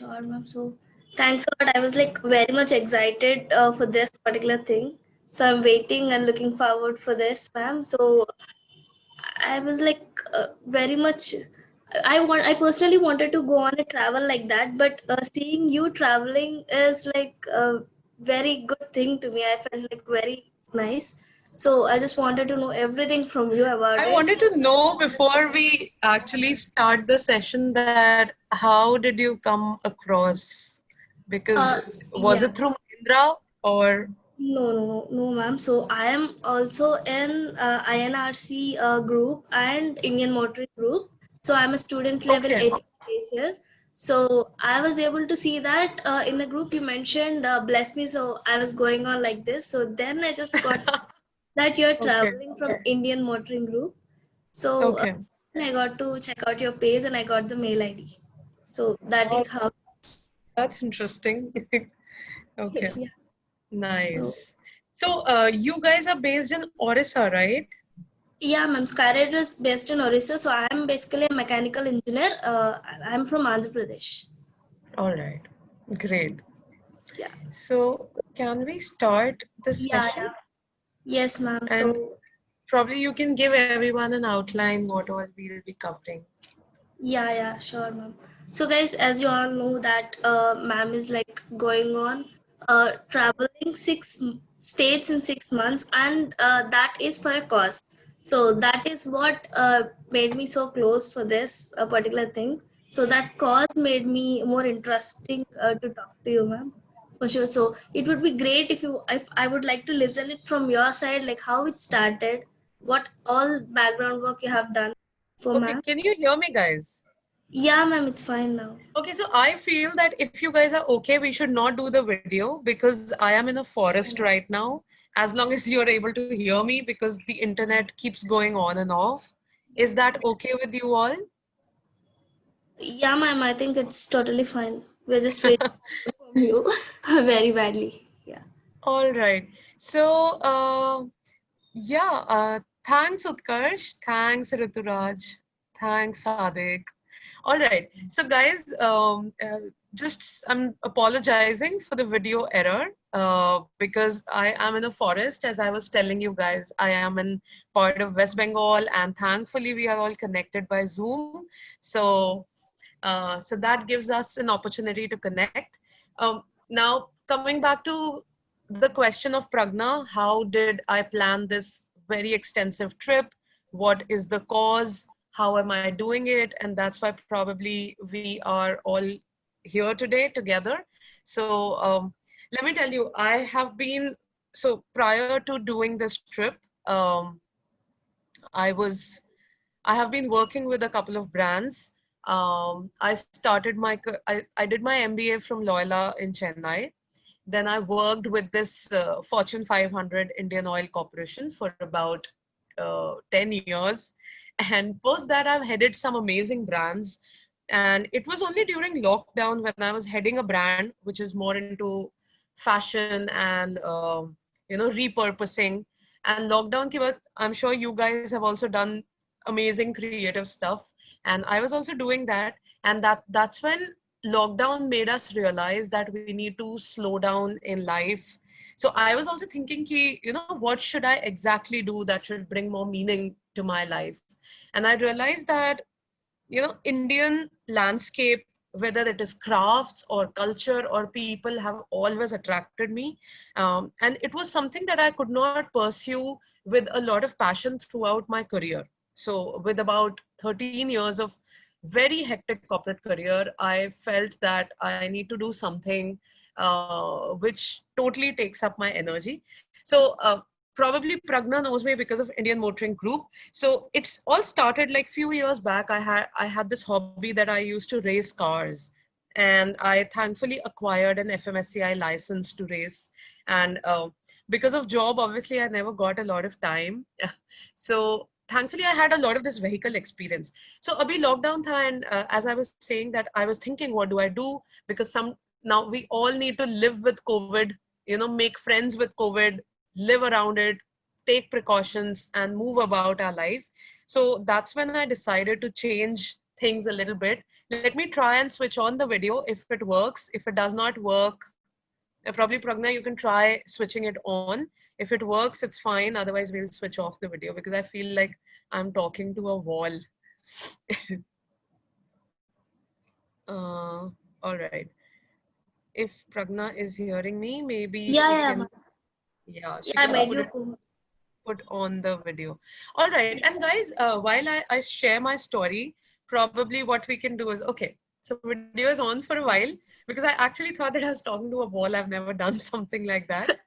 Sure, ma'am. So thanks a lot. I was like very much excited for this particular thing. So I'm waiting and looking forward for this, ma'am. So I was like very much. I personally wanted to go on a travel like that, but seeing you traveling is like a very good thing to me. I felt like very nice. So I just wanted to know everything from you about I it. wanted to know before we actually start the session that how did you come across? Uh, Because was yeah. it through Mahindra or No, ma'am. So I am also in INRC group and Indian Motoring group. So I'm a student level okay, 18 days here. So I was able to see that in the group you mentioned bless me. So I was going on like this. So then I just got that you're okay, traveling from Indian Motoring group. So okay. I got to check out your page and I got the mail ID. So that Oh, is how. that's interesting. Okay, Yeah. So nice. So, you guys are based in Orissa, right? yeah, ma'am. Skyrider is based in Orissa, so I am basically a mechanical engineer. I'm from Andhra Pradesh. All right, great. Yeah. So, can we start the Yeah, session? yeah. Yes, ma'am. And So probably you can give everyone an outline what all we'll be covering. yeah, sure, ma'am. So guys, as you all know that ma'am is like going on traveling states in 6 months, and that is for a cause. So that is what made me so close for this particular thing. So that cause made me more interesting to talk to you, ma'am. For sure. So it would be great if I would like to listen it from your side, like how it started, what all background work you have done for Okay, ma'am. can you hear me, guys? Yeah, ma'am, it's fine now. Okay, so I feel that if you guys are okay, we should not do the video because I am in a forest right now. As long as you're able to hear me, because the internet keeps going on and off. Is that okay with you all? Yeah, ma'am, I think it's totally fine. We're just waiting from you very badly. Yeah. All right. So, yeah, thanks Utkarsh, thanks Rituraj, thanks Sadik. All right. So, guys, just I'm apologizing for the video error because I am in a forest. As I was telling you guys, I am in part of West Bengal, and thankfully, we are all connected by Zoom. So that gives us an opportunity to connect. Now, coming back to the question of Pragna, how did I plan this very extensive trip? What is the cause? How am I doing it? And that's why probably we are all here today together. So let me tell you, I have been, so prior to doing this trip, I was I have been working with a couple of brands. I started I did my MBA from Loyola in Chennai. Then I worked with this Fortune 500 Indian Oil Corporation for about 10 years. And post that, I've headed some amazing brands. And it was only during lockdown when I was heading a brand which is more into fashion and repurposing. And lockdown ki baad, I'm sure you guys have also done amazing creative stuff, and I was also doing that. And that's when lockdown made us realize that we need to slow down in life. So I was also thinking ki, what should I exactly do that should bring more meaning to my life. And I realized that Indian landscape, whether it is crafts or culture or people, have always attracted me. And it was something that I could not pursue with a lot of passion throughout my career. So with about 13 years of very hectic corporate career, I felt that I need to do something which totally takes up my energy. So probably Pragna knows me because of Indian Motoring Group. So it's all started like few years back. I had this hobby that I used to race cars, and I thankfully acquired an FMSCI license to race. And because of job, obviously, I never got a lot of time. So thankfully, I had a lot of this vehicle experience. So abhi lockdown tha, and as I was saying that, I was thinking, what do I do? Because some now we all need to live with COVID. Make friends with COVID, live around it, take precautions, and move about our life. So that's when I decided to change things a little bit. Let me try and switch on the video if it works. If it does not work, probably Pragna, you can try switching it on. If it works, it's fine. Otherwise, we'll switch off the video because I feel like I'm talking to a wall. All right. If Pragna is hearing me, maybe she Yeah, can, yeah, she yeah, I can made you go. put on the video. All right. And guys, while I share my story, probably what we can do is, okay, so video is on for a while because I actually thought that I was talking to a wall. I've never done something like that.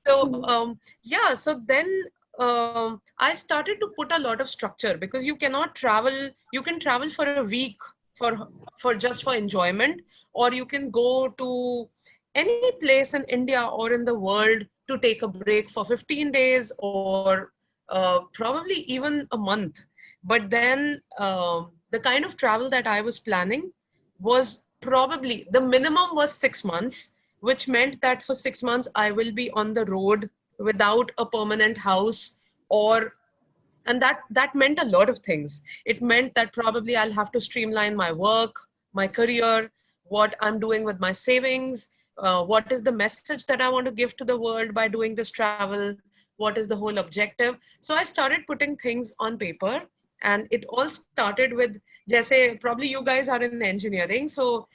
So yeah, so then I started to put a lot of structure because you cannot travel. You can travel for a week for just for enjoyment, or you can go to any place in India or in the world to take a break for 15 days or probably even a month. But then the kind of travel that I was planning was probably the minimum was 6 months, which meant that for 6 months I will be on the road without a permanent house, or and that meant a lot of things. It meant that probably I'll have to streamline my work, my career, what I'm doing with my savings, what is the message that I want to give to the world by doing this travel, what is the whole objective. So I started putting things on paper, and it all started with, jaise, probably you guys are in engineering, so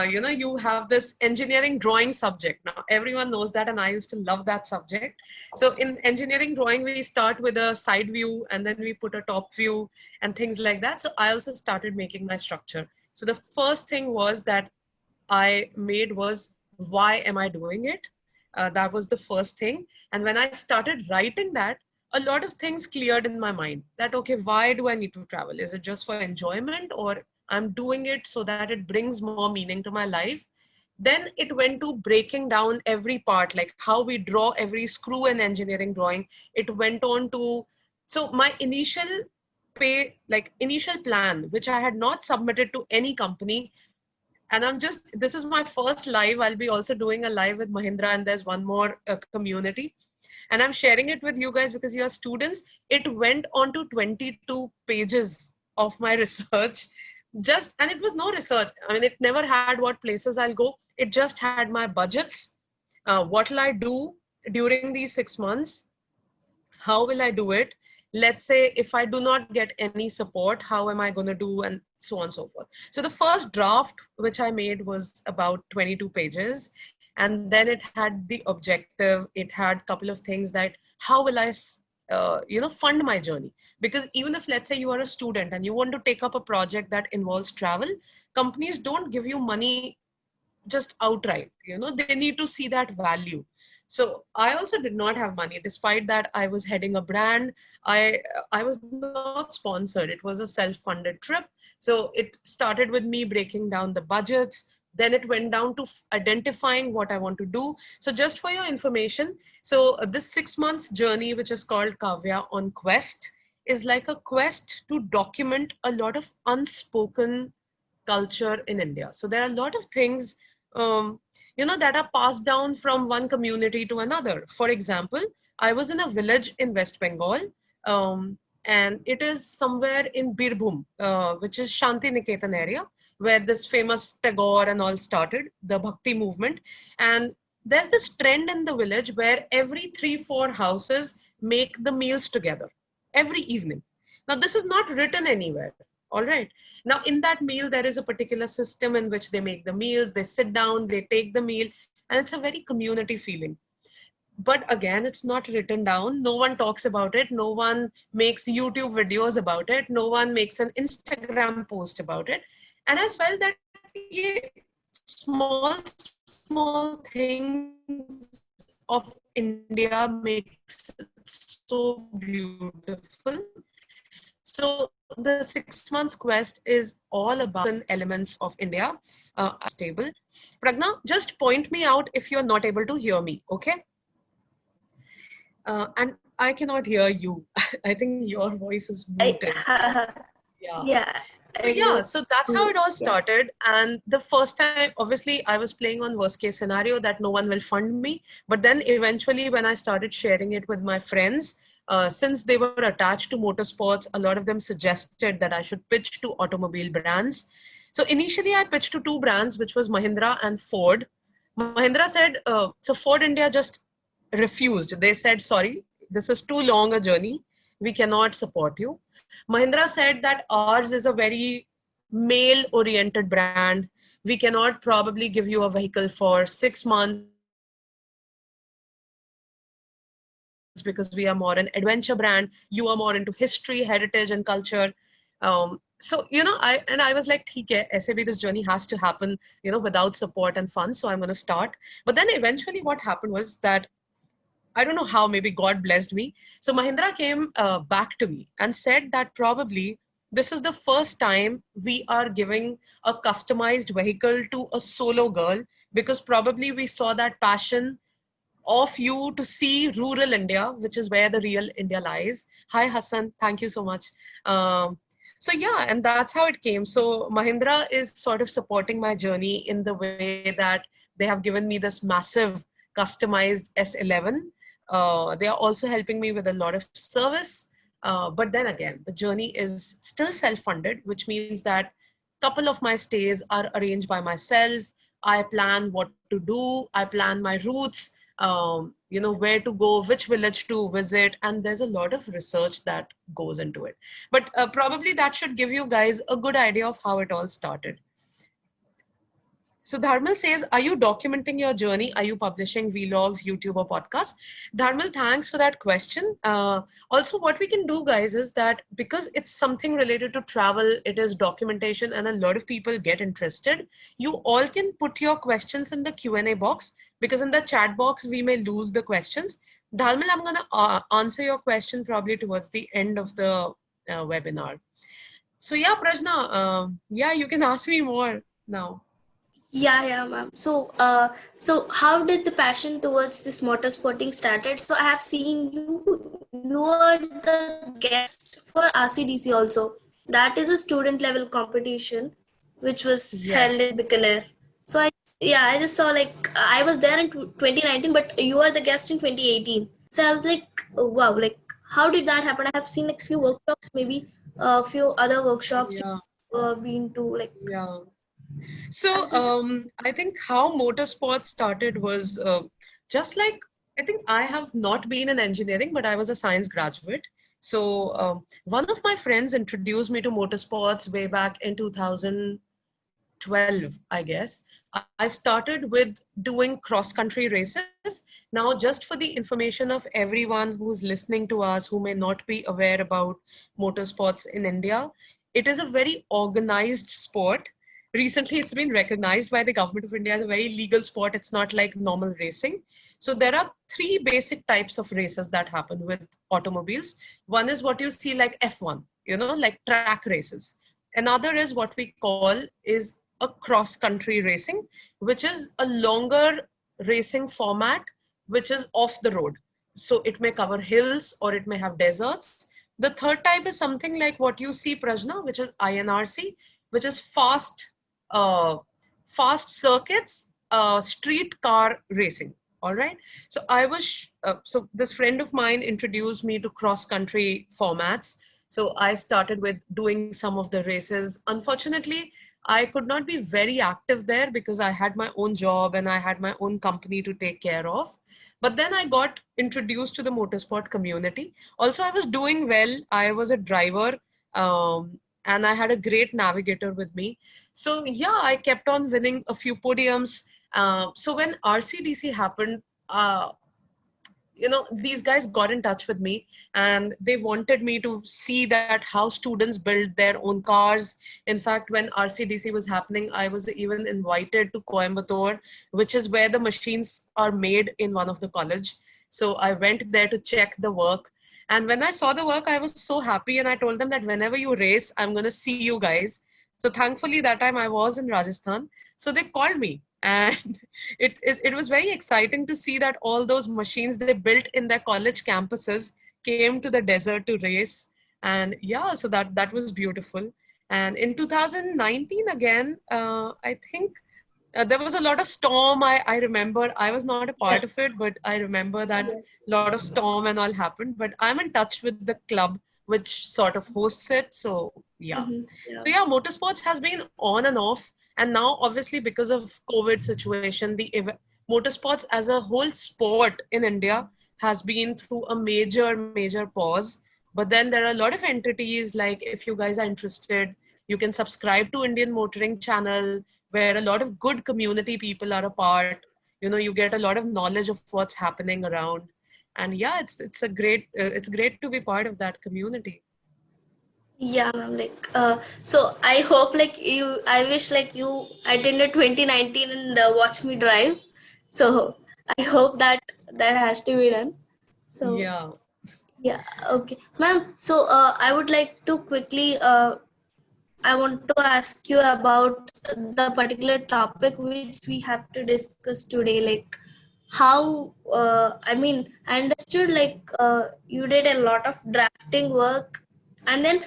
you have this engineering drawing subject. Now everyone knows that, and I used to love that subject. So in engineering drawing, we start with a side view and then we put a top view and things like that. So I also started making my structure. So the first thing was that I made was, why am I doing it? That was the first thing. And when I started writing that, a lot of things cleared in my mind that, okay, why do I need to travel? Is it just for enjoyment, or I'm doing it so that it brings more meaning to my life? Then it went to breaking down every part, like how we draw every screw in engineering drawing. It went on to, so my initial plan, which I had not submitted to any company, and this is my first live. I'll be also doing a live with Mahindra, and there's one more community. And I'm sharing it with you guys because you're students. It went on to 22 pages of my research. And it was no research. I mean, it never had what places I'll go. It just had my budgets. What will I do during these 6 months? How will I do it? Let's say if I do not get any support, how am I going to do, and so on and so forth. So the first draft which I made was about 22 pages, and then it had the objective. It had a couple of things that, how will I fund my journey? Because even if, let's say, you are a student and you want to take up a project that involves travel, companies don't give you money just outright. They need to see that value. So I also did not have money, despite that I was heading a brand. I was not sponsored. It was a self-funded trip. So it started with me breaking down the budgets. Then it went down to identifying what I want to do. So just for your information, so this 6 months journey, which is called Kavya on Quest, is like a quest to document a lot of unspoken culture in India. So there are a lot of things, that are passed down from one community to another. For example, I was in a village in West Bengal, and it is somewhere in Birbhum, which is Shanti Niketan area, where this famous Tagore and all started, the Bhakti movement. And there's this trend in the village where every 3-4 houses make the meals together every evening. Now, this is not written anywhere. All right. Now, in that meal, there is a particular system in which they make the meals, they sit down, they take the meal, and it's a very community feeling. But again, it's not written down. No one talks about it. No one makes YouTube videos about it. No one makes an Instagram post about it. And I felt that small things of India makes it so beautiful. So the 6 months quest is all about elements of India, stable. Pragna, just point me out if you're not able to hear me, okay? And I cannot hear you. I think your voice is muted. Yeah. Yeah, So yeah, so that's how it all started. And the first time, obviously, I was playing on worst case scenario that no one will fund me. But then eventually, when I started sharing it with my friends, since they were attached to motorsports, a lot of them suggested that I should pitch to automobile brands. So initially I pitched to two brands, which was Mahindra and Ford. Mahindra said, so Ford India just refused. They said, sorry, this is too long a journey. We cannot support you. Mahindra said that ours is a very male oriented brand. We cannot probably give you a vehicle for 6 months because we are more an adventure brand. You are more into history, heritage, and culture. So I was like, "ठीक है, ऐसे भी this journey has to happen, without support and fun. So I'm going to start." But then eventually, what happened was that I don't know how, maybe God blessed me. So Mahindra came back to me and said that probably this is the first time we are giving a customized vehicle to a solo girl, because probably we saw that passion of you to see rural India, which is where the real India lies. Hi, Hassan. Thank you so much. So yeah, and that's how it came. So Mahindra is sort of supporting my journey in the way that they have given me this massive customized S11. They are also helping me with a lot of service. But then again, the journey is still self-funded, which means that couple of my stays are arranged by myself. I plan what to do. I plan my routes, where to go, which village to visit, and there's a lot of research that goes into it. But probably that should give you guys a good idea of how it all started. So Dharmal says, are you documenting your journey? Are you publishing vlogs, YouTube or podcasts? Dharmal, thanks for that question. Also, what we can do, guys, is that because it's something related to travel, it is documentation and a lot of people get interested. You all can put your questions in the Q&A box, because in the chat box, we may lose the questions. Dharmal, I'm going to answer your question probably towards the end of the webinar. So yeah, Prajna, yeah, you can ask me more now. Yeah, ma'am. So how did the passion towards this motorsporting started? So I have seen you are the guest for RCDC also. That is a student level competition, which was held in Yes. Bikaner. So I just saw, like, I was there in 2019, but you are the guest in 2018. So I was like, oh, wow, like, how did that happen? I have seen like few workshops, maybe a few other workshops Yeah, been to, like, yeah. So I'm just. I think how motorsport started was just like, I think I have not been in engineering, but I was a science graduate. So one of my friends introduced me to motorsports way back in 2012, I guess. I started with doing cross country races. Now, just for the information of everyone who's listening to us who may not be aware about motorsports in India, it is a very organized sport. Recently, it's been recognized by the government of India as a very legal sport. It's not like normal racing. So there are three basic types of races that happen with automobiles. One is what you see like F1, like track races. Another is what we call is a cross country racing, which is a longer racing format, which is off the road. So it may cover hills or it may have deserts. The third type is something like what you see, Prajna, which is INRC, which is uh, fast circuits, street car racing. All right. So this friend of mine introduced me to cross country formats. So I started with doing some of the races. Unfortunately, I could not be very active there because I had my own job and I had my own company to take care of. But then I got introduced to the motorsport community. Also, I was doing well. I was a driver, and I had a great navigator with me. So yeah, I kept on winning a few podiums. So when RCDC happened, these guys got in touch with me and they wanted me to see that how students build their own cars. In fact, when RCDC was happening, I was even invited to Coimbatore, which is where the machines are made in one of the college. So I went there to check the work, and when I saw the work, I was so happy, and I told them that whenever you race, I'm going to see you guys. So thankfully that time I was in Rajasthan, so they called me, and it was very exciting to see that all those machines they built in their college campuses came to the desert to race. And yeah, so that was beautiful. And in 2019 again, I think There was a lot of storm. I remember. I was not a Yeah. part of it, but I remember that Yes. a lot of storm and all happened. But I'm in touch with the club which sort of hosts it. So yeah. Yeah. So yeah, motorsports has been on and off. And now obviously because of COVID situation, motorsports as a whole sport in India has been through a major pause. But then there are a lot of entities, like if you guys are interested, you can subscribe to Indian Motoring channel, where a lot of good community people are a part. You know, you get a lot of knowledge of what's happening around. And yeah, it's great to be part of that community. Yeah, ma'am. Like, so I hope like you, I wish like you attended 2019 and watch me drive. So I hope that that has to be done. So Yeah. yeah, okay, ma'am. So I would like to quickly, I want to ask you about the particular topic which we have to discuss today. Like how, I mean, I understood like you did a lot of drafting work, and then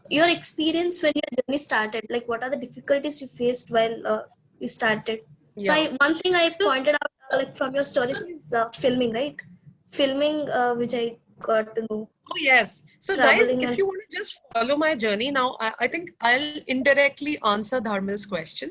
your experience when your journey started. Like what are the difficulties you faced while you started? So Yeah. one thing I So pointed out like from your stories is filming, right? Filming, which I got to know, oh, yes. So, guys, traveling if and you want to just follow my journey now, I think I'll indirectly answer Dharmil's question.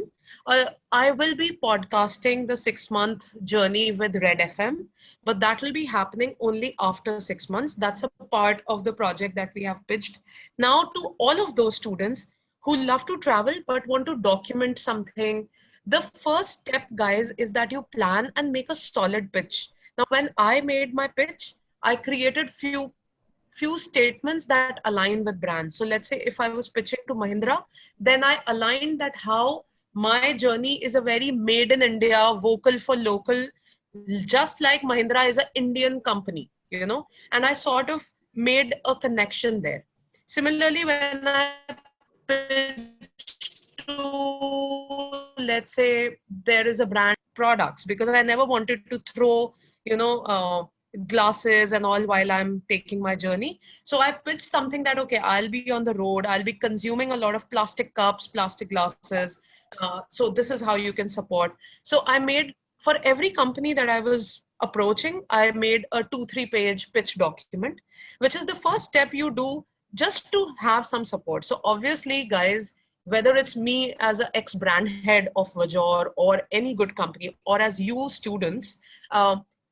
I will be podcasting the 6 month journey with Red FM, but that will be happening only after 6 months. That's a part of the project that we have pitched. Now, to all of those students who love to travel but want to document something, the first step, guys, is that you plan and make a solid pitch. Now, when I made my pitch, I created few statements that align with brands. So let's say if I was pitching to Mahindra, then I aligned that how my journey is a very made in India, vocal for local, just like Mahindra is an Indian company, you know, and I sort of made a connection there. Similarly, when I pitch to, let's say, there is a brand products, because I never wanted to throw, glasses and all while I'm taking my journey. So I pitched something that, okay, I'll be on the road, I'll be consuming a lot of plastic cups, plastic glasses. So this is how you can support. So I made, for every company that I was approaching, I made a 2-3 page pitch document, which is the first step you do just to have some support. So obviously, guys, whether it's me as an ex brand head of Vajor or any good company, or as you students,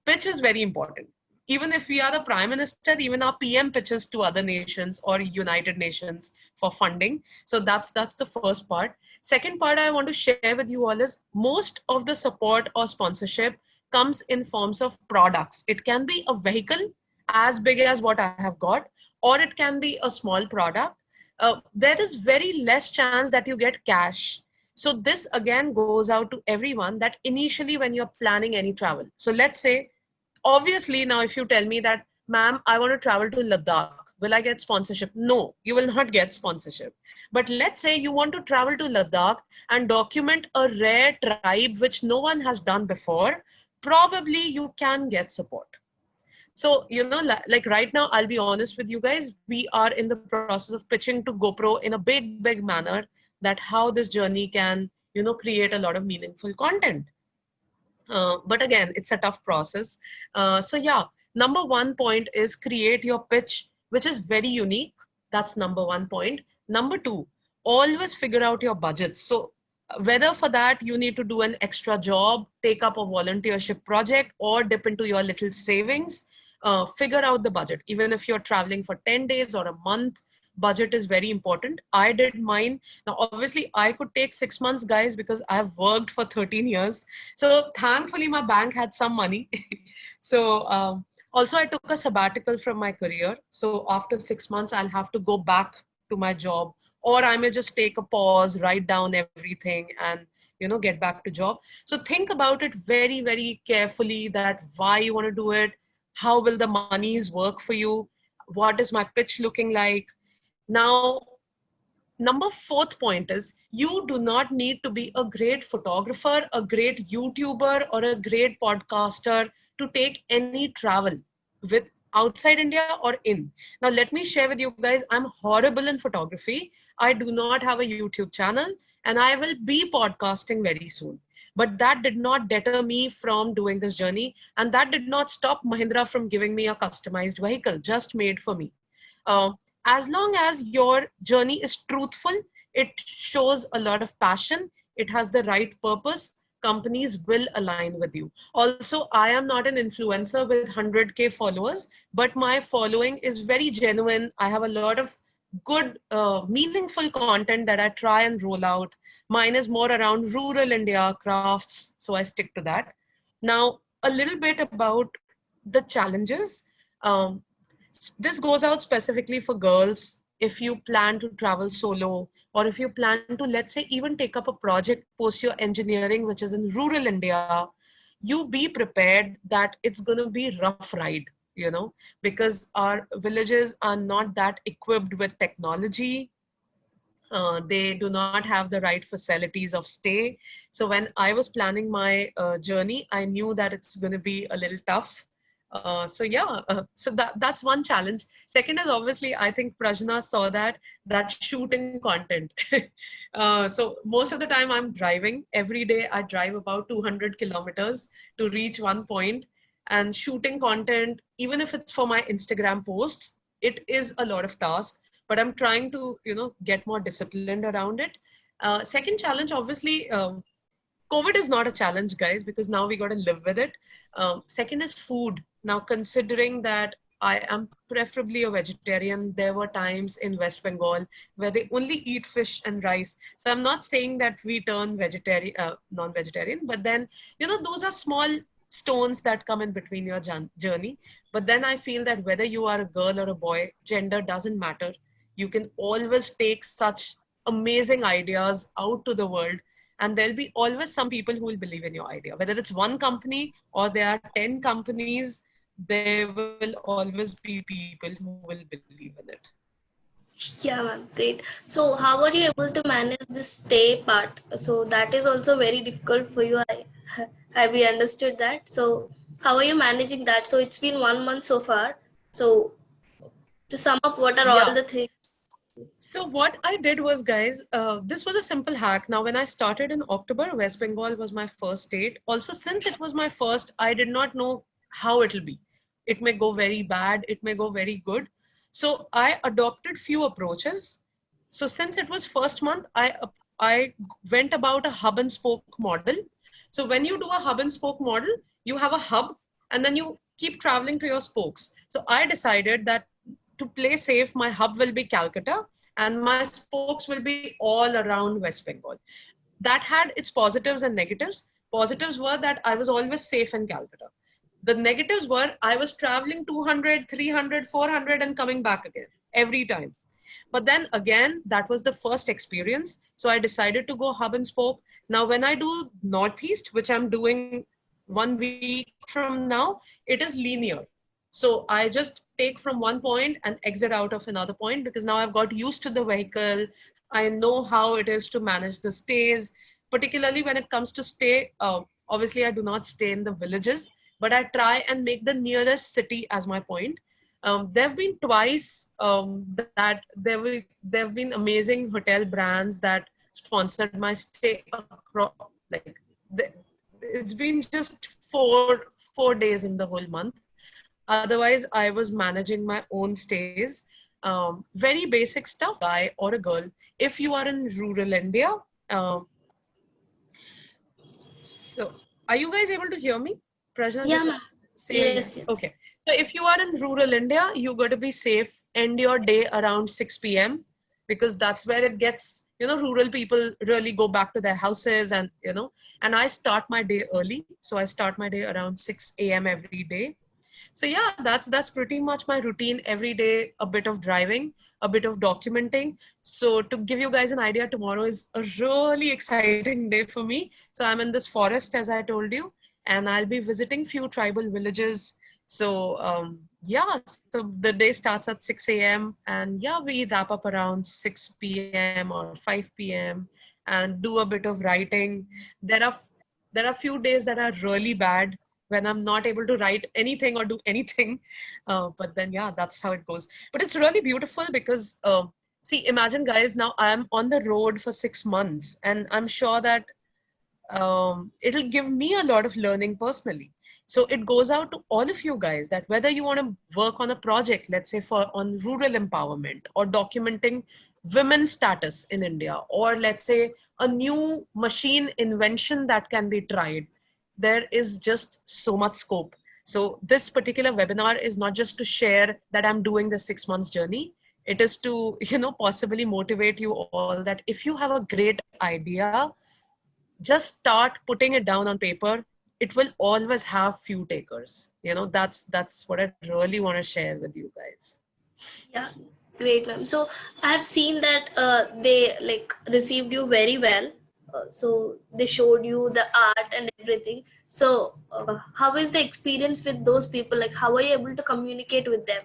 pitch is very important. Even if we are the prime minister, even our PM pitches to other nations or United Nations for funding. So that's the first part. Second part I want to share with you all is most of the support or sponsorship comes in forms of products. It can be a vehicle as big as what I have got, or it can be a small product. There is very less chance that you get cash. So this again goes out to everyone, that initially when you're planning any travel. So let's say, obviously, now if you tell me that, ma'am, I want to travel to Ladakh, will I get sponsorship? No, you will not get sponsorship. But let's say you want to travel to Ladakh and document a rare tribe which no one has done before, probably you can get support. So, like right now, I'll be honest with you guys, we are in the process of pitching to GoPro in a big manner, that how this journey can, create a lot of meaningful content. But again, it's a tough process. So yeah, number one point is create your pitch, which is very unique. That's number one point. Number two, always figure out your budgets. So whether for that you need to do an extra job, take up a volunteership project, or dip into your little savings, figure out the budget. Even if you're traveling for 10 days or a month, budget is very important. I did mine. Now, obviously, I could take 6 months, guys, because I've worked for 13 years. So thankfully, my bank had some money. So also, I took a sabbatical from my career. So after 6 months, I'll have to go back to my job, or I may just take a pause, write down everything, and get back to job. So think about it very carefully, that why you want to do it, how will the monies work for you, what is my pitch looking like. Now, number fourth point is, you do not need to be a great photographer, a great YouTuber, or a great podcaster to take any travel with outside India or in. Now, let me share with you guys, I'm horrible in photography. I do not have a YouTube channel, and I will be podcasting very soon. But that did not deter me from doing this journey. And that did not stop Mahindra from giving me a customized vehicle just made for me. Uh, as long as your journey is truthful, it shows a lot of passion, it has the right purpose, companies will align with you. Also, I am not an influencer with 100K followers, but my following is very genuine. I have a lot of good, meaningful content that I try and roll out. Mine is more around rural India crafts, so I stick to that. Now, a little bit about the challenges. Um, this goes out specifically for girls. If you plan to travel solo, or if you plan to, let's say, even take up a project post your engineering, which is in rural India, you be prepared that it's going to be rough ride, you know, because our villages are not that equipped with technology. They do not have the right facilities of stay. So when I was planning my journey, I knew that it's going to be a little tough. So that's one challenge. Second is, obviously, I think Prajna saw that shooting content. So most of the time I'm driving. Every day I drive about 200 kilometers to reach one point, and shooting content, even if it's for my Instagram posts, it is a lot of task, but I'm trying to, get more disciplined around it. Second challenge, obviously, COVID is not a challenge, guys, because now we got to live with it. Second is food. Now, considering that I am preferably a vegetarian, there were times in West Bengal where they only eat fish and rice. So I'm not saying that we turn vegetarian, non-vegetarian, but then, those are small stones that come in between your journey. But then I feel that whether you are a girl or a boy, gender doesn't matter. You can always take such amazing ideas out to the world, and there'll be always some people who will believe in your idea. Whether it's one company or there are 10 companies, there will always be people who will believe in it. Yeah, ma'am, great. So, how are you able to manage the stay part? So, that is also very difficult for you. Have we understood that? So, how are you managing that? So, it's been 1 month so far. So, to sum up, what are all Yeah. the things? So what I did was, guys, this was a simple hack. Now, when I started in October, West Bengal was my first state. Also, since it was my first, I did not know how it'll be. It may go very bad, it may go very good. So I adopted few approaches. So since it was first month, I went about a hub and spoke model. So when you do a hub and spoke model, you have a hub and then you keep traveling to your spokes. So I decided that to play safe, my hub will be Calcutta and my spokes will be all around West Bengal. That had its positives and negatives. Positives were that I was always safe in Calcutta. The negatives were I was traveling 200, 300, 400 and coming back again every time. But then again, that was the first experience. So I decided to go hub and spoke. Now, when I do Northeast, which I'm doing 1 week from now, it is linear. So I just take from one point and exit out of another point, because now I've got used to the vehicle. I know how it is to manage the stays, particularly when it comes to stay. Obviously, I do not stay in the villages, but I try and make the nearest city as my point. There have been twice that there have been amazing hotel brands that sponsored my stay across. Like it's been just four days in the whole month. Otherwise, I was managing my own stays. Very basic stuff, guy or a girl. If you are in rural India, um, so are you guys able to hear me? Prajna, Yeah, ma'am. just say Yes, okay. yes. So if you are in rural India, you got to be safe. End your day around 6 p.m. because that's where it gets, rural people really go back to their houses, and I start my day early. So I start my day around 6 a.m. every day. So yeah, that's pretty much my routine every day. A bit of driving, a bit of documenting. So to give you guys an idea, tomorrow is a really exciting day for me. So I'm in this forest, as I told you, and I'll be visiting few tribal villages. So yeah, so the day starts at 6 a.m. and yeah, we wrap up around 6 p.m. or 5 p.m. and do a bit of writing. There are there are few days that are really bad when I'm not able to write anything or do anything. But then, yeah, that's how it goes. But it's really beautiful because, see, imagine, guys, now I'm on the road for 6 months, and I'm sure that it'll give me a lot of learning personally. So it goes out to all of you guys that whether you want to work on a project, let's say for on rural empowerment or documenting women's status in India, or let's say a new machine invention that can be tried, there is just so much scope. So this particular webinar is not just to share that I'm doing the 6 months journey. It is to, possibly motivate you all that if you have a great idea, just start putting it down on paper. It will always have few takers. That's what I really want to share with you guys. Yeah, great, ma'am. So I've seen that they like received you very well. So they showed you the art and everything. So how is the experience with those people? Like, how are you able to communicate with them?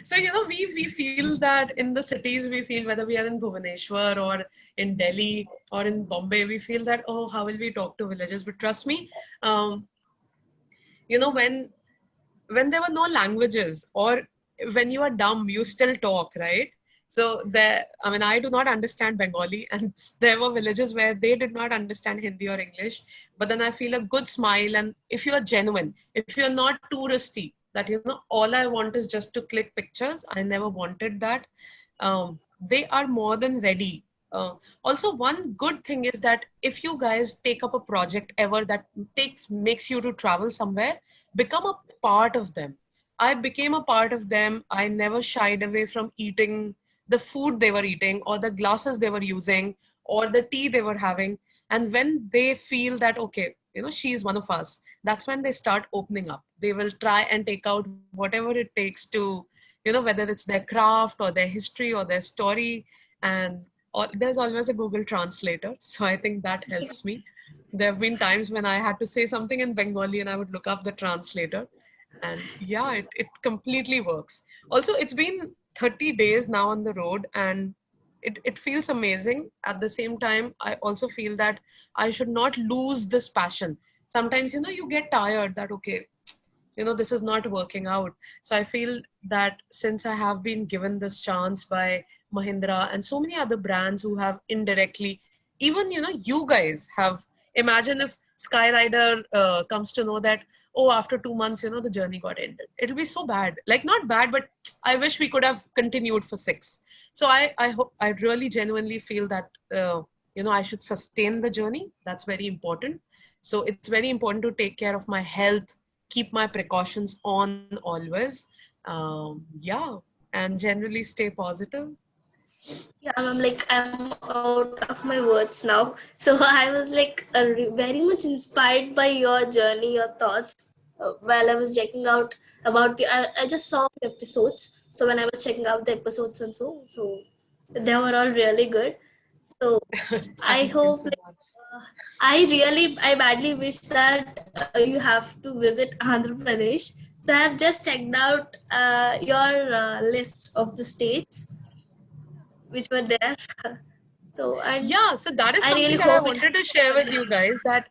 So we feel that in the cities, we feel whether we are in Bhubaneswar or in Delhi or in Bombay, we feel that, oh, how will we talk to villagers? But trust me, um, when there were no languages, or when you are dumb, you still talk, right? So there, I mean, I do not understand Bengali, and there were villages where they did not understand Hindi or English. But then I feel a good smile, and if you are genuine, if you're not touristy, that all I want is just to click pictures. I never wanted that. They are more than ready. Also, one good thing is that if you guys take up a project ever that makes you to travel somewhere, become a part of them. I became a part of them. I never shied away from eating the food they were eating, or the glasses they were using, or the tea they were having. And when they feel that, okay, she's one of us, that's when they start opening up. They will try and take out whatever it takes to, whether it's their craft or their history or their story. And there's always a Google translator. So I think that helps me. There have been times when I had to say something in Bengali and I would look up the translator. And yeah, it completely works. Also, it's been 30 days now on the road, and it feels amazing. At the same time, I also feel that I should not lose this passion. Sometimes, you get tired that, okay, this is not working out. So I feel that since I have been given this chance by Mahindra and so many other brands who have indirectly, even you guys have, imagine if Skyrider comes to know that, oh, after 2 months the journey got ended, it'll be so bad. Like, not bad, but I wish we could have continued for 6. So I hope, I really genuinely feel that I should sustain the journey. That's very important. So it's very important to take care of my health, keep my precautions on always. Yeah, and generally stay positive. Yeah, I'm out of my words now. So I was like very much inspired by your journey, your thoughts. While I was checking out about you, I just saw episodes. So when I was checking out the episodes and so they were all really good. So I Thank you hope so like, much. I badly wish that you have to visit Andhra Pradesh. So I have just checked out your list of the states which were there. So, and Yeah, so that is I really something that I hope it wanted to happens share for with you. you guys, that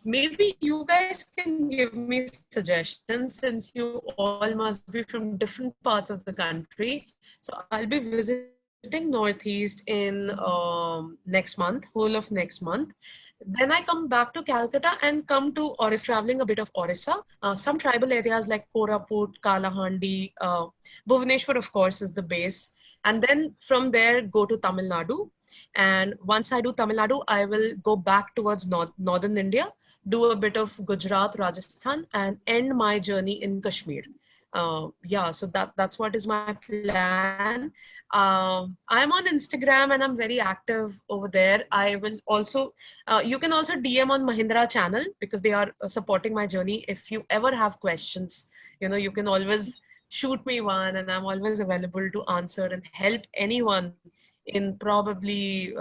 maybe you guys can give me suggestions, since you all must be from different parts of the country. So I'll be visiting Northeast in next month, whole of next month. Then I come back to Calcutta and come to Orissa, traveling a bit of Orissa, some tribal areas like Koraput, Kalahandi, Bhubaneswar, of course, is the base. And then from there, go to Tamil Nadu. And once I do Tamil Nadu, I will go back towards northern India, do a bit of Gujarat, Rajasthan, and end my journey in Kashmir. Yeah, so that's what is my plan. I'm on Instagram and I'm very active over there. I will also, you can also DM on Mahindra channel, because they are supporting my journey. If you ever have questions, you can always shoot me one, and I'm always available to answer and help anyone in probably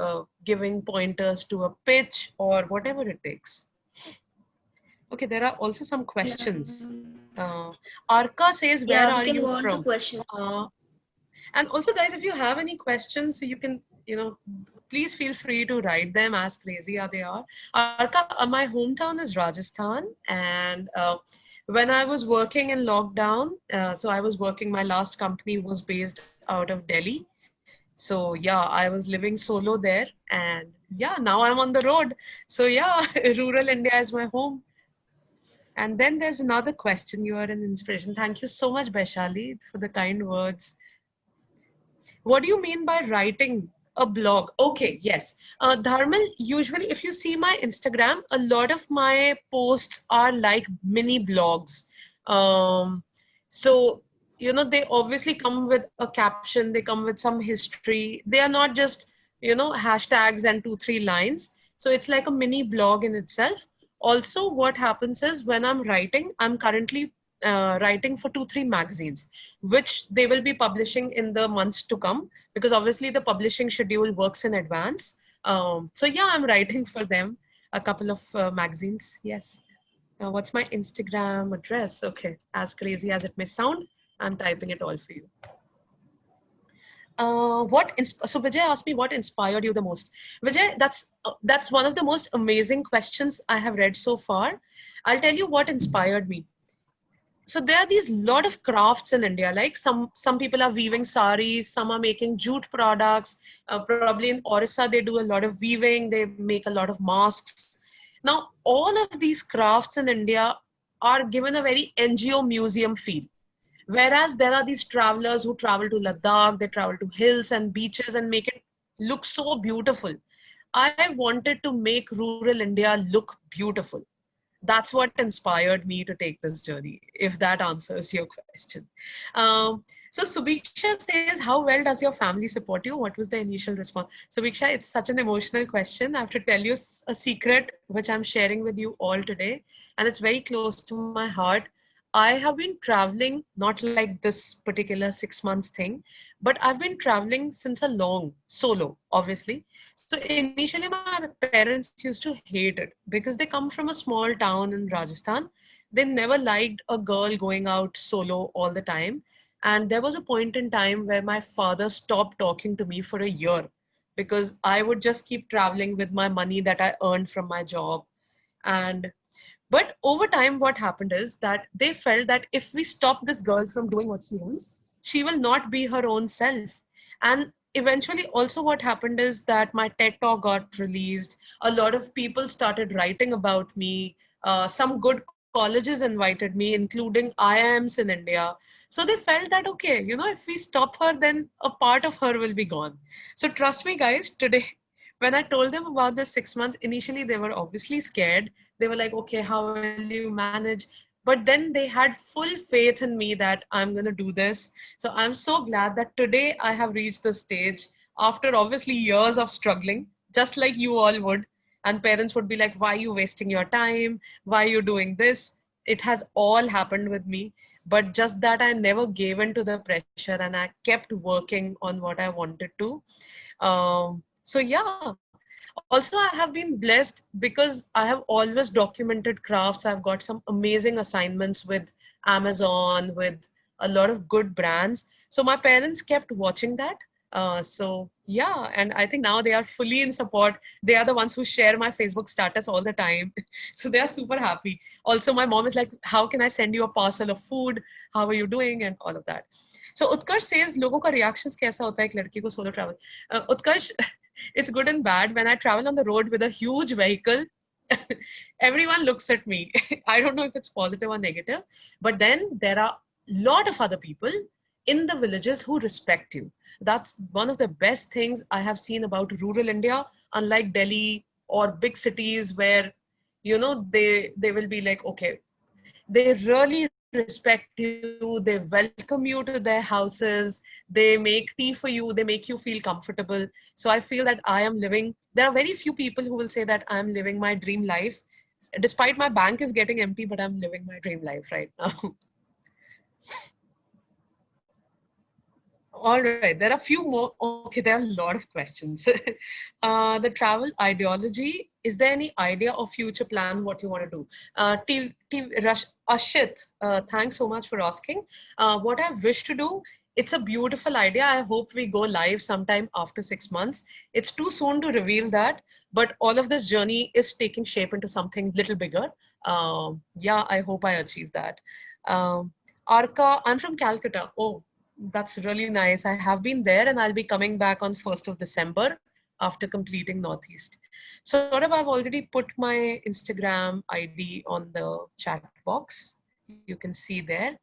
giving pointers to a pitch or whatever it takes. Okay, there are also some questions. Uh, Arka says, Yeah, where we are can you go on to from? question. Uh, and also, guys, if you have any questions, so you can, please feel free to write them, as crazy as they are. Arka, my hometown is Rajasthan. And when I was working in lockdown, so I was working, my last company was based out of Delhi. So yeah, I was living solo there. And yeah, now I'm on the road. So yeah, rural India is my home. And then there's another question. You are an inspiration. Thank you so much, Baishali, for the kind words. What do you mean by writing a blog? Okay, yes. Dharmal, usually if you see my Instagram, a lot of my posts are like mini blogs. Um, so, they obviously come with a caption, they come with some history. They are not just, hashtags and two, three lines. So it's like a mini blog in itself. Also, what happens is when I'm writing, I'm currently writing for two, three magazines which they will be publishing in the months to come because obviously the publishing schedule works in advance. So yeah, I'm writing for them a couple of magazines. Yes. What's my Instagram address? Okay, as crazy as it may sound, I'm typing it all for you. So Vijay asked me what inspired you the most. Vijay, that's one of the most amazing questions I have read so far. I'll tell you what inspired me. So there are these lot of crafts in India. Like some people are weaving saris, some are making jute products. Probably in Orissa they do a lot of weaving. They make a lot of masks. Now all of these crafts in India are given a very NGO museum feel. Whereas there are these travelers who travel to Ladakh, they travel to hills and beaches and make it look so beautiful. I wanted to make rural India look beautiful. That's what inspired me to take this journey, if that answers your question. So Subiksha says, how well does your family support you? What was the initial response? Subiksha, it's such an emotional question. I have to tell you a secret which I'm sharing with you all today, and it's very close to my heart. I have been traveling not like this particular 6 months thing, but I've been traveling since a long solo, obviously. So initially my parents used to hate it because they come from a small town in Rajasthan. They never liked a girl going out solo all the time. And there was a point in time where my father stopped talking to me for a year because I would just keep traveling with my money that I earned from my job. And but over time, what happened is that they felt that if we stop this girl from doing what she wants, she will not be her own self. And eventually, also, what happened is that my TED talk got released. A lot of people started writing about me. Some good colleges invited me, including IIMs in India. So they felt that, okay, if we stop her, then a part of her will be gone. So trust me, guys, today, when I told them about the 6 months, initially they were obviously scared. They were like, okay, how will you manage? But then they had full faith in me that I'm going to do this. So I'm so glad that today I have reached the stage after obviously years of struggling, just like you all would. And parents would be like, why are you wasting your time? Why are you doing this? It has all happened with me. But just that I never gave in to the pressure and I kept working on what I wanted to. So yeah, also I have been blessed because I have always documented crafts. I've got some amazing assignments with Amazon, with a lot of good brands. So my parents kept watching that. So yeah, and I think now they are fully in support. They are the ones who share my Facebook status all the time. So they are super happy. Also, my mom is like, how can I send you a parcel of food? How are you doing? And all of that. So Utkarsh says, लोगों का reactions कैसा होता है एक लड़की को solo travel? Utkarsh, it's good and bad. When I travel on the road with a huge vehicle, everyone looks at me. I don't know if it's positive or negative, but then there are a lot of other people in the villages who respect you. That's one of the best things I have seen about rural India, unlike Delhi or big cities where they will be like, okay, they really respect you, they welcome you to their houses, they make tea for you, they make you feel comfortable. So I feel that I am living, there are very few people who will say that I am living my dream life despite my bank is getting empty, but I'm living my dream life right now. All right, there are a few more. Okay, there are a lot of questions. The travel ideology. Is there any idea or future plan what you want to do? Ashit, thanks so much for asking. What I wish to do, it's a beautiful idea. I hope we go live sometime after 6 months. It's too soon to reveal that, but all of this journey is taking shape into something little bigger. Yeah, I hope I achieve that. Arka, I'm from Calcutta. Oh, that's really nice. I have been there and I'll be coming back on 1st of December. after completing Northeast. So Saurabh, I've already put my Instagram ID on the chat box. You can see there.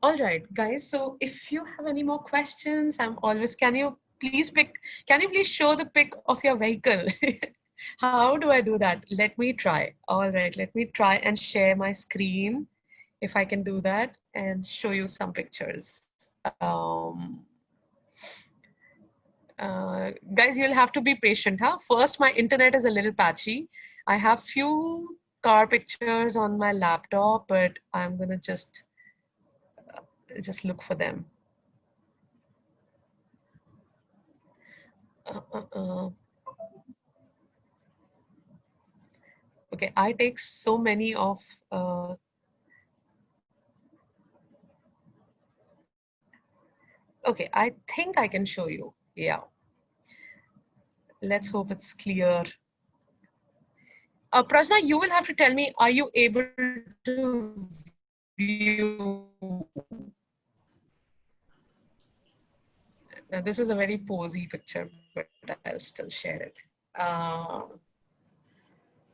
All right, guys. So if you have any more questions, can you please show the pic of your vehicle? How do I do that? Let me try. All right, let me try and share my screen if I can do that and show you some pictures. Guys, you'll have to be patient, huh? First, my internet is a little patchy. I have few car pictures on my laptop, but I'm gonna just look for them. Uh. Okay, I take so many of okay, I think I can show you. Yeah. Let's hope it's clear. Prajna, you will have to tell me, are you able to view? Now, this is a very posy picture, but I'll still share it.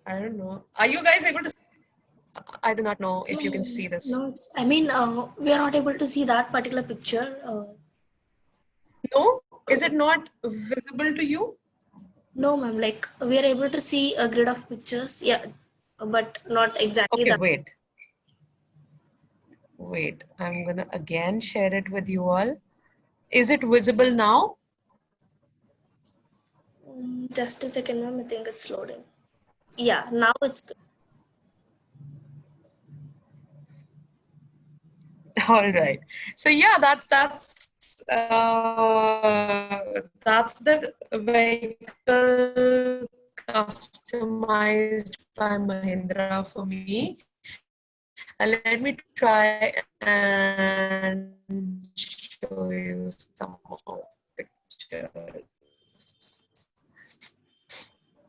I don't know. Are you guys able to? I do not know if you can see this. No, we are not able to see that particular picture. No? Is it not visible to you? No, ma'am. Like we are able to see a grid of pictures. Yeah, but not exactly Okay, that. wait. I'm gonna again share it with you all. Is it visible now? Just a second, ma'am. I think it's loading. Yeah, now it's good. All right. So yeah, that's the vehicle customized by Mahindra for me. Let me try and show you some more pictures,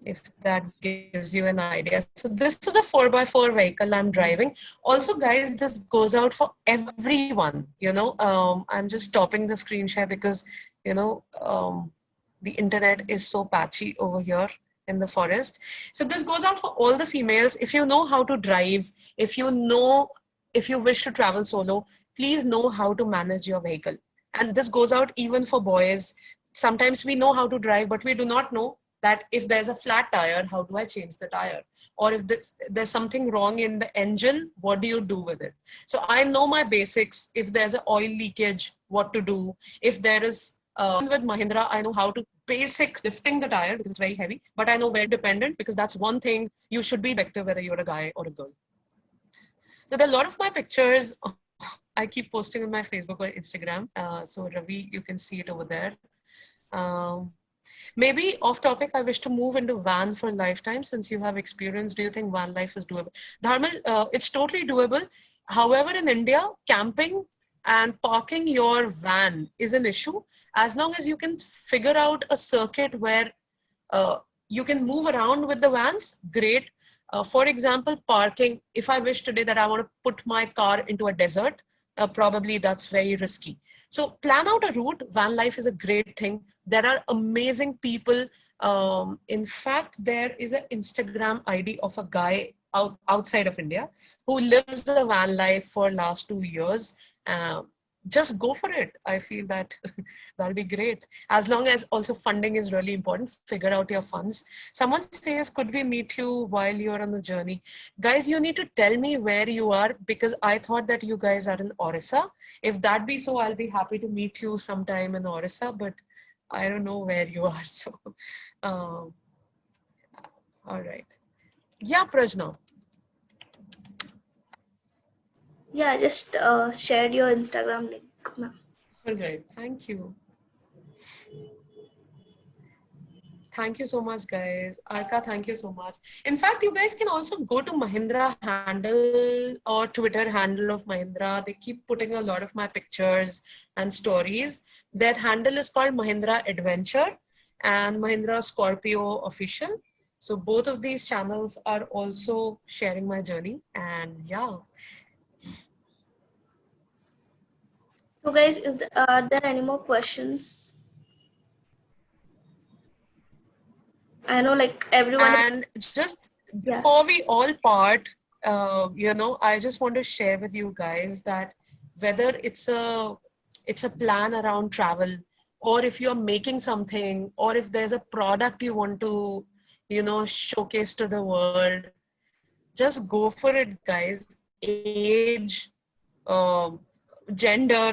if that gives you an idea. So this is a 4x4 vehicle I'm driving. Also, guys, this goes out for everyone. I'm just stopping the screen share because, the internet is so patchy over here in the forest. So this goes out for all the females. If you know how to drive, if you wish to travel solo, please know how to manage your vehicle. And this goes out even for boys. Sometimes we know how to drive, but we do not know that if there's a flat tire, how do I change the tire? Or if there's something wrong in the engine, what do you do with it? So I know my basics. If there's an oil leakage, what to do? If there is, with Mahindra, I know how to basic lifting the tire because it's very heavy, but I know where dependent because that's one thing you should be effective whether you're a guy or a girl. So there are a lot of my pictures I keep posting on my Facebook or Instagram. So Ravi, you can see it over there. Maybe off topic, I wish to move into van for a lifetime. Since you have experience, do you think van life is doable? Dharmal, it's totally doable. However, in India, camping and parking your van is an issue. As long as you can figure out a circuit where you can move around with the vans, great. For example, parking, if I wish today that I want to put my car into a desert, probably that's very risky. So plan out a route. Van life is a great thing. There are amazing people. In fact, there is an Instagram ID of a guy outside of India who lives the van life for last 2 years. Just go for it. I feel that that'll be great. As long as also funding is really important, figure out your funds. Someone says, could we meet you while you're on the journey? Guys, you need to tell me where you are because I thought that you guys are in Orissa. If that be so, I'll be happy to meet you sometime in Orissa, but I don't know where you are. So, all right. Yeah, Prajna. Yeah, I just shared your Instagram link, ma'am. All right. Thank you. Thank you so much, guys. Arka, thank you so much. In fact, you guys can also go to Mahindra handle or Twitter handle of Mahindra. They keep putting a lot of my pictures and stories. Their handle is called Mahindra Adventure and Mahindra Scorpio Official. So both of these channels are also sharing my journey. And yeah. So guys, are there any more questions? I know like everyone is, And just yeah. before we all part, I just want to share with you guys that whether it's a plan around travel, or if you're making something, or if there's a product you want to, showcase to the world, just go for it, guys. Age, um, gender,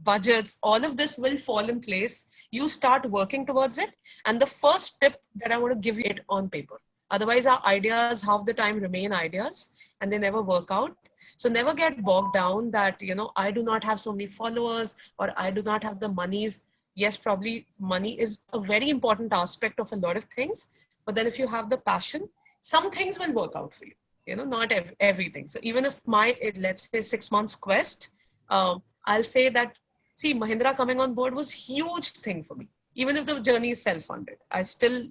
budgets, all of this will fall in place. You start working towards it. And the first tip that I want to give you, it on paper. Otherwise, our ideas half the time remain ideas and they never work out. So never get bogged down that, I do not have so many followers, or I do not have the monies. Yes, probably money is a very important aspect of a lot of things. But then if you have the passion, some things will work out for you. Not everything. So even if let's say 6 months quest, I'll say that, see, Mahindra coming on board was huge thing for me. Even if the journey is self-funded, I still,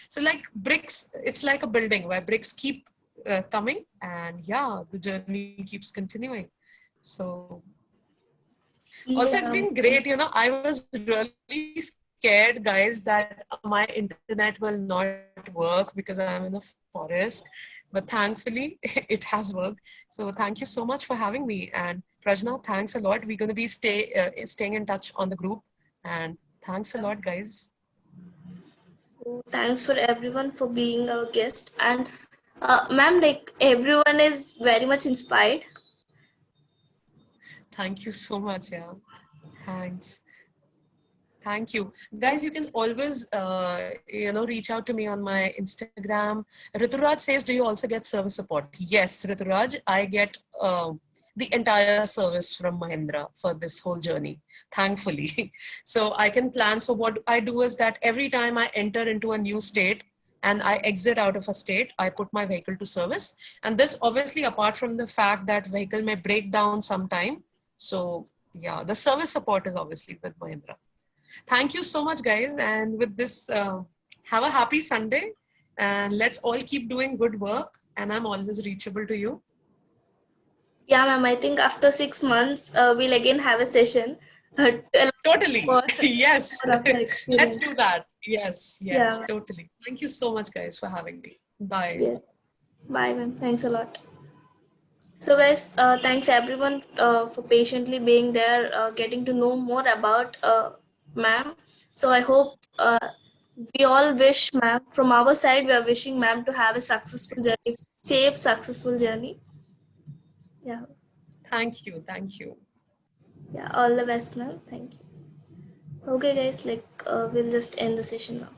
so like bricks, it's like a building where bricks keep coming, and yeah, the journey keeps continuing. So also, it's Yeah, been great. I was really scared, guys, that my internet will not work because I'm in a forest. But thankfully, it has worked. So thank you so much for having me. And Prajna, thanks a lot. We're going to be staying in touch on the group. And thanks a lot, guys. so thanks for everyone for being our guest. And ma'am, like everyone is very much inspired. Thank you so much. Yeah. Thanks. Thank you. Guys, you can always, reach out to me on my Instagram. Rituraj says, do you also get service support? Yes, Rituraj, I get the entire service from Mahindra for this whole journey, thankfully. So I can plan. So what I do is that every time I enter into a new state and I exit out of a state, I put my vehicle to service. And this obviously, apart from the fact that vehicle may break down sometime. So yeah, the service support is obviously with Mahindra. Thank you so much, guys. And with this, have a happy Sunday. And let's all keep doing good work. And I'm always reachable to you. Yeah, ma'am. I think after 6 months, we'll again have a session to elaborate Totally. more, Yes. more of the Let's do experiences. that. Yes. Yes. Yeah. Totally. Thank you so much, guys, for having me. Bye. Yes. Bye, ma'am. Thanks a lot. So, guys, thanks everyone for patiently being there, getting to know more about ma'am. So, I hope we all wish ma'am, from our side, we are wishing ma'am to have a successful journey, safe, successful journey. Yeah. Thank you. Thank you. Yeah. All the best, ma'am. Thank you. Okay, guys, like we'll just end the session now.